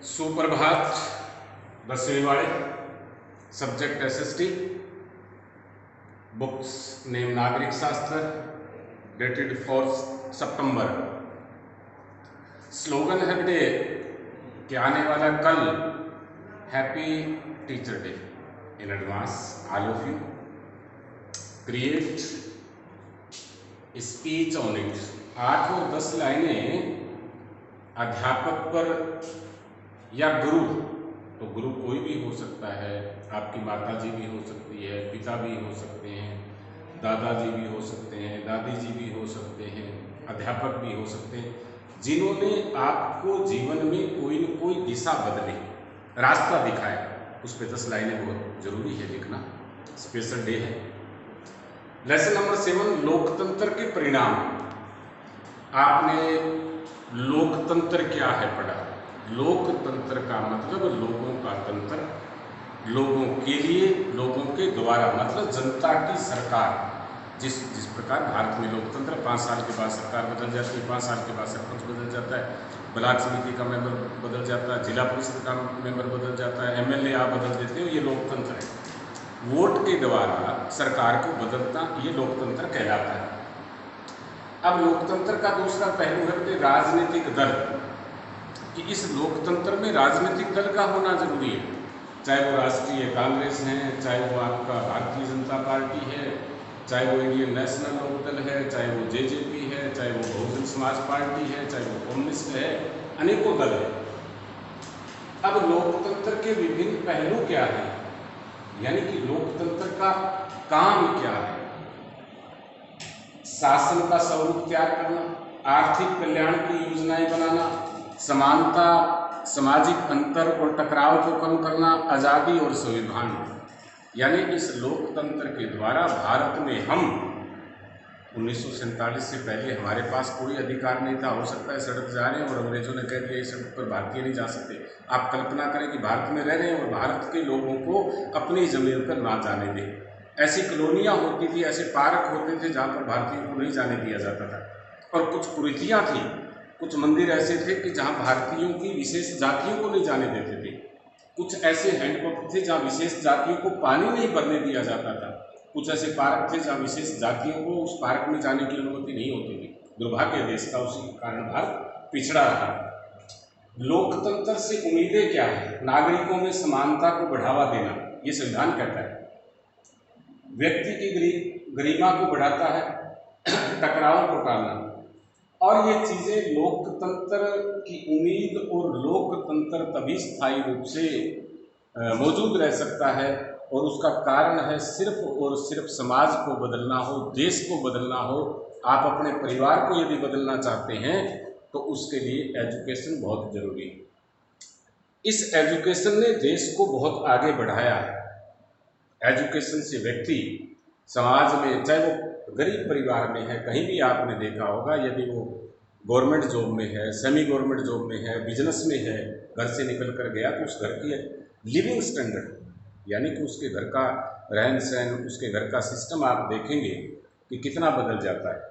सुप्रभात। 10वीं वाले सब्जेक्ट एसएसटी, बुक्स नेम नागरिक शास्त्र, डेटेड 4 सितंबर। स्लोगन है डे कि आने वाला कल। Happy teacher day in advance all of you. Create speech on it. 8 और 10 लाइनें अध्यापक पर या गुरु, तो गुरु कोई भी हो सकता है, आपकी माता जी भी हो सकती है, पिता भी हो सकते हैं, दादाजी भी हो सकते हैं, दादी जी भी हो सकते हैं, अध्यापक भी हो सकते हैं, जिन्होंने आपको जीवन में कोई न कोई दिशा बदले, रास्ता दिखाया। उस पर 10 लाइनें बहुत जरूरी है लिखना। स्पेशल डे है। लेसन नंबर 7, लोकतंत्र के परिणाम। आपने लोकतंत्र क्या है पढ़ा। लोकतंत्र का मतलब लोगों का तंत्र, लोगों के लिए, लोगों के द्वारा, मतलब जनता की सरकार। जिस प्रकार भारत में लोकतंत्र 5 साल के बाद सरकार बदल जाती है, 5 साल के बाद सरपंच बदल जाता है, ब्लॉक समिति का मेंबर बदल जाता है, जिला परिषद का मेंबर बदल जाता है, एमएलए आप बदल देते हो, ये लोकतंत्र है। वोट के द्वारा सरकार को बदलना ये लोकतंत्र कहलाता है। अब लोकतंत्र का दूसरा पहलू है कि राजनीतिक दल, कि इस लोकतंत्र में राजनीतिक दल का होना जरूरी है। चाहे वो राष्ट्रीय कांग्रेस है, चाहे वो आपका भारतीय जनता पार्टी है, चाहे वो इंडियन नेशनल लोकदल है, चाहे वो जेजेपी है, चाहे वो बहुजन समाज पार्टी है, चाहे वो कम्युनिस्ट है, अनेकों दल है। अब लोकतंत्र के विभिन्न पहलू क्या है, यानी कि लोकतंत्र का काम क्या है। शासन का स्वरूप तैयार करना, आर्थिक कल्याण की योजनाएं बनाना, समानता, सामाजिक अंतर और टकराव को कम करना, आज़ादी और संविधान। यानी इस लोकतंत्र के द्वारा भारत में हम 1947 से पहले हमारे पास कोई अधिकार नहीं था। हो सकता है सड़क जा रहे हैं और अंग्रेजों ने कह दिया इस सड़क पर भारतीय नहीं जा सकते। आप कल्पना करें कि भारत में रह रहे हैं और भारत के लोगों को अपनी जमीन पर ना जाने दें। ऐसी कॉलोनियाँ होती थी, ऐसे पार्क होते थे जहाँ पर भारतीयों को नहीं जाने दिया जाता था। और कुछ कुरीतियाँ थी, कुछ मंदिर ऐसे थे कि जहाँ भारतीयों की विशेष जातियों को नहीं जाने देते थे। कुछ ऐसे हैंडपंप थे जहाँ विशेष जातियों को पानी नहीं भरने दिया जाता था। कुछ ऐसे पार्क थे जहाँ विशेष जातियों को उस पार्क में जाने की अनुमति नहीं होती थी। दुर्भाग्य देश का, उसी कारण भारत पिछड़ा रहा। लोकतंत्र से उम्मीदें क्या है। नागरिकों में समानता को बढ़ावा देना, ये संविधान कहता है। व्यक्ति की गरिमा को बढ़ाता है, टकराव को टालना। और ये चीज़ें लोकतंत्र की उम्मीद, और लोकतंत्र तभी स्थायी रूप से मौजूद रह सकता है, और उसका कारण है सिर्फ और सिर्फ समाज को बदलना हो, देश को बदलना हो। आप अपने परिवार को यदि बदलना चाहते हैं तो उसके लिए एजुकेशन बहुत जरूरी है। इस एजुकेशन ने देश को बहुत आगे बढ़ाया है। एजुकेशन से व्यक्ति समाज में, चाहे वो गरीब परिवार में है, कहीं भी आपने देखा होगा, यदि वो गवर्नमेंट जॉब में है, सेमी गवर्नमेंट जॉब में है, बिजनेस में है, घर से निकल कर गया तो उस घर की लिविंग स्टैंडर्ड, यानी कि उसके घर का रहन सहन, उसके घर का सिस्टम आप देखेंगे कि कितना बदल जाता है।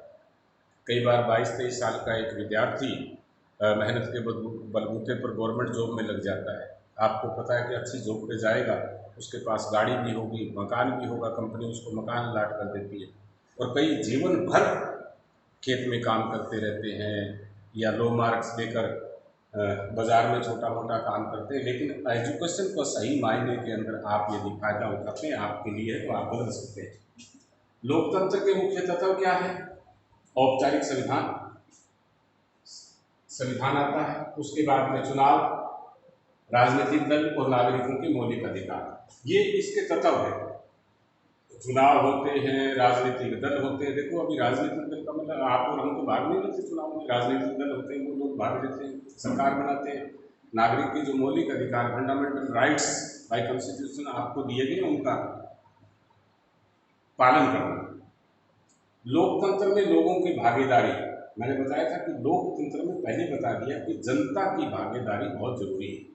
कई बार 22-23 साल का एक विद्यार्थी मेहनत के बलबूते पर गवर्नमेंट जॉब में लग जाता है। आपको पता है कि अच्छी जॉब पे जाएगा, उसके पास गाड़ी भी होगी, मकान भी होगा, कंपनी उसको मकान अलाट कर देती है। और कई जीवन भर खेत में काम करते रहते हैं या लो मार्क्स देकर बाजार में छोटा मोटा काम करते हैं। लेकिन एजुकेशन को सही मायने के अंदर आप यदि फायदा उठाते हैं, आपके लिए है, तो आप बदल सकते हैं। लोकतंत्र के मुख्य तत्व क्या है। औपचारिक संविधान आता है, उसके बाद में चुनाव, राजनीतिक दल और नागरिकों के मौलिक अधिकार, ये इसके तत्व है। चुनाव होते हैं, राजनीतिक दल होते हैं। देखो अभी राजनीतिक दल का मतलब आप और हम तो भाग नहीं लेते चुनाव में। राजनीतिक दल होते हैं, वो लोग भाग लेते हैं, सरकार बनाते हैं। नागरिक के जो मौलिक अधिकार, फंडामेंटल राइट्स बाय कॉन्स्टिट्यूशन आपको दिए गए, उनका पालन करना। लोकतंत्र में लोगों की भागीदारी, मैंने बताया था कि लोकतंत्र में पहले बता दिया कि जनता की भागीदारी बहुत जरूरी है।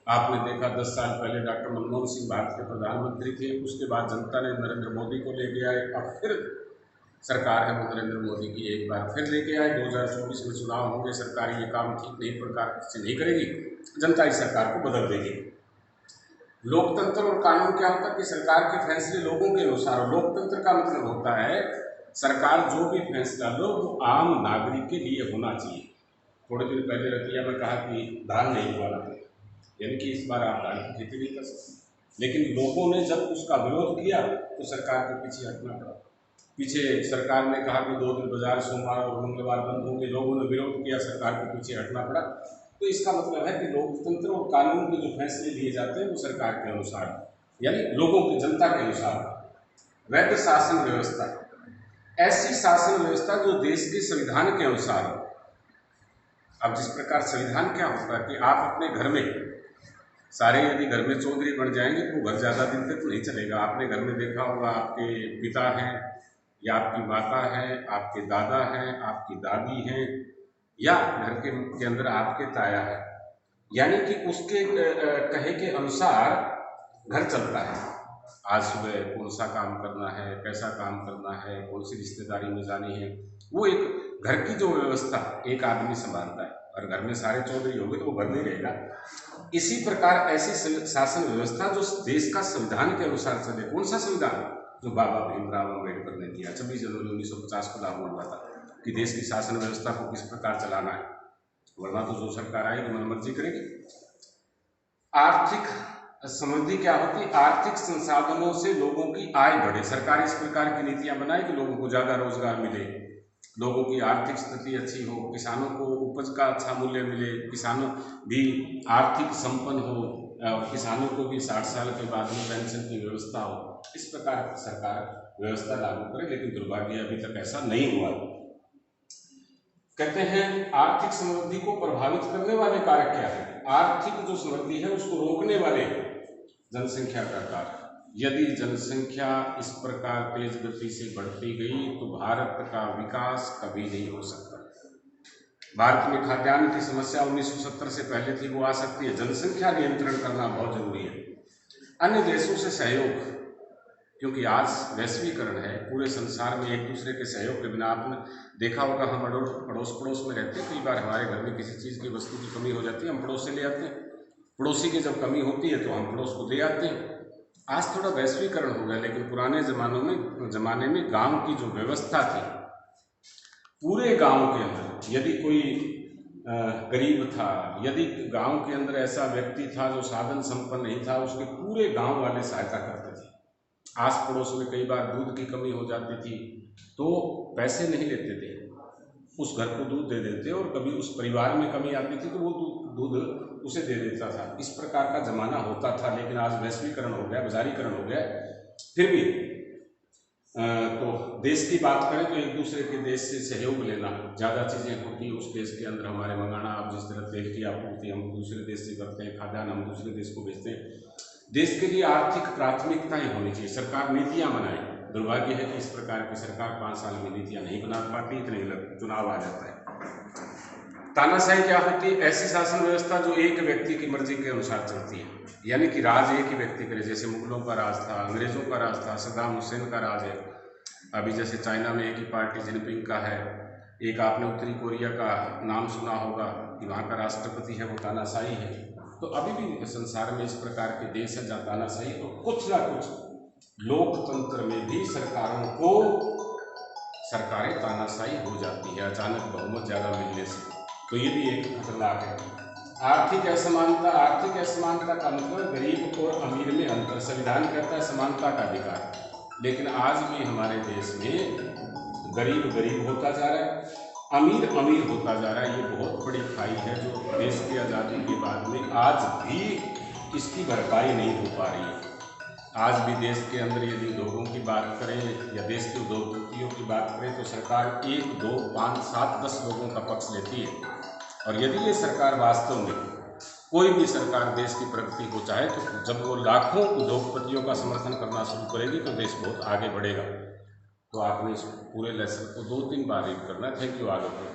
आपने देखा 10 साल पहले डॉक्टर मनमोहन सिंह भारत के प्रधानमंत्री थे, उसके बाद जनता ने नरेंद्र मोदी को ले गया, अब फिर सरकार है वो नरेंद्र मोदी की एक बार फिर लेके आए। 2024 में चुनाव होंगे, सरकार ये काम ठीक नहीं प्रकार से नहीं करेगी, जनता इस सरकार को बदल देगी। लोकतंत्र और कानून क्या होता है कि सरकार के फैसले लोगों के अनुसार। लोकतंत्र का मतलब होता है सरकार जो भी फैसला लो वो आम नागरिक के लिए होना चाहिए। थोड़े दिन पहले रतिया में कहा कि धान नहीं उगाना, यानी कि इस बार आप धान की खेती नहीं कर सकते, लेकिन लोगों ने जब उसका विरोध किया तो सरकार के पीछे हटना पड़ा। पीछे सरकार ने कहा कि 2 दिन बाजार सोमवार और मंगलवार बंद होंगे, लोगों ने विरोध किया, सरकार के पीछे हटना पड़ा। तो इसका मतलब है कि लोकतंत्र और कानून के जो फैसले लिए जाते हैं वो सरकार के अनुसार, यानी लोगों की, जनता के अनुसार। वैध शासन व्यवस्था, ऐसी शासन व्यवस्था जो देश के संविधान के अनुसार हो। अब जिस प्रकार संविधान क्या होता है कि आप अपने घर में सारे यदि घर में चौधरी बन जाएंगे तो वो घर ज़्यादा दिन तक नहीं चलेगा। आपने घर में देखा होगा, आपके पिता हैं या आपकी माता है, आपके दादा हैं, आपकी दादी हैं, या घर के अंदर आपके ताया है, यानी कि उसके कहे के अनुसार घर चलता है। आज सुबह कौन सा काम करना है, कैसा काम करना है, कौन सी रिश्तेदारी में जानी है, वो एक घर की जो व्यवस्था एक आदमी संभालता है। और घर में सारे चौधरी होंगे तो वो घर नहीं रहेगा। इसी प्रकार ऐसी शासन व्यवस्था जो देश का संविधान के अनुसार चले। कौन सा संविधान? जो बाबा भीमराव अम्बेडकर ने दिया 26 जनवरी 1950 को लागू हुआ था कि देश की शासन व्यवस्था को किस प्रकार चलाना है, वरना तो जो सरकार आएगी मनमर्जी करेगी। आर्थिक समृद्धि क्या होती है? आर्थिक संसाधनों से लोगों की आय बढ़े। सरकार इस प्रकार की नीतियां बनाए कि लोगों को ज़्यादा रोजगार मिले, लोगों की आर्थिक स्थिति अच्छी हो, किसानों को उपज का अच्छा मूल्य मिले, किसानों भी आर्थिक संपन्न हो, किसानों को भी 60 साल के बाद में पेंशन की व्यवस्था हो। इस प्रकार सरकार व्यवस्था लागू करे, लेकिन दुर्भाग्य अभी तक ऐसा नहीं हुआ। कहते हैं आर्थिक समृद्धि को प्रभावित करने वाले कारक क्या है? आर्थिक जो समृद्धि है उसको रोकने वाले जनसंख्या का कारक। यदि जनसंख्या इस प्रकार तेज गति से बढ़ती गई तो भारत का विकास कभी नहीं हो सकता। भारत में खाद्यान्न की समस्या 1970 से पहले थी, वो आ सकती है। जनसंख्या नियंत्रण करना बहुत जरूरी है। अन्य देशों से सहयोग, क्योंकि आज वैश्वीकरण है, पूरे संसार में एक दूसरे के सहयोग के बिना, आपने देखा होगा हम अड़ोस पड़ोस में रहते हैं, कई बार हमारे घर में किसी चीज़ की वस्तु की कमी हो जाती है, हम पड़ोस से ले आते हैं। पड़ोसी की जब कमी होती है तो हम पड़ोस को दे आते हैं। आज थोड़ा वैश्वीकरण हो गया, लेकिन पुराने ज़माने में गांव की जो व्यवस्था थी, पूरे गांव के अंदर यदि कोई गरीब था, यदि गांव के अंदर ऐसा व्यक्ति था जो साधन संपन्न नहीं था, उसके पूरे गांव वाले सहायता करते थे। आस पड़ोस में कई बार दूध की कमी हो जाती थी तो पैसे नहीं लेते थे, उस घर को दूध दे देते, और कभी उस परिवार में कमी आती थी तो वो दूध उसे दे देता था। इस प्रकार का जमाना होता था। लेकिन आज वैश्वीकरण हो गया, बाजारीकरण हो गया। फिर भी तो देश की बात करें तो एक दूसरे के देश से सहयोग लेना, ज़्यादा चीज़ें होती हैं उस देश के अंदर हमारे मंगाना। अब जिस तरह तेल की आपूर्ति हम दूसरे देश से करते हैं, खाद्यान्न हम दूसरे देश को भेजते हैं। देश के लिए आर्थिक प्राथमिकताएं होनी चाहिए, सरकार नीतियां बनाए। दुर्भाग्य है कि इस प्रकार की सरकार 5 साल में नीतियां नहीं बना पाती, इतने चुनाव आ जाता है। तानाशाही क्या होती है? ऐसी शासन व्यवस्था जो एक व्यक्ति की मर्जी के अनुसार चलती है, यानी कि राज एक ही व्यक्ति करे। जैसे मुगलों का राज था, अंग्रेजों का राज था, सद्दाम हुसैन का राज है। अभी जैसे चाइना में एक ही पार्टी जिनपिंग का है। एक आपने उत्तरी कोरिया का नाम सुना होगा कि वहाँ का राष्ट्रपति है, वो तानाशाही है। तो अभी भी संसार में इस प्रकार के देश है जहाँ तानाशाही, तो कुछ ना कुछ लोकतंत्र में भी सरकारें तानाशाही हो जाती है अचानक बहुमत ज़्यादा मिलने से। तो ये भी एक खतरनाक है। आर्थिक असमानता का मतलब गरीब और अमीर में अंतर। संविधान कहता है समानता का अधिकार, लेकिन आज भी हमारे देश में गरीब होता जा रहा है, अमीर होता जा रहा है। ये बहुत बड़ी खाई है जो देश की आज़ादी के बाद में आज भी इसकी भरपाई नहीं हो पा रही है। आज भी देश के अंदर यदि लोगों की बात करें या देश के उद्योगपतियों की बात करें तो सरकार 1, 2, 5, 7, 10 लोगों का पक्ष लेती है। और यदि ये सरकार वास्तव में, कोई भी सरकार देश की प्रगति को चाहे तो जब वो लाखों उद्योगपतियों का समर्थन करना शुरू करेगी तो देश बहुत आगे बढ़ेगा। तो आपने इस पूरे लेसन को 2-3 बार रीड करना। Thank you. आगे बढ़ो।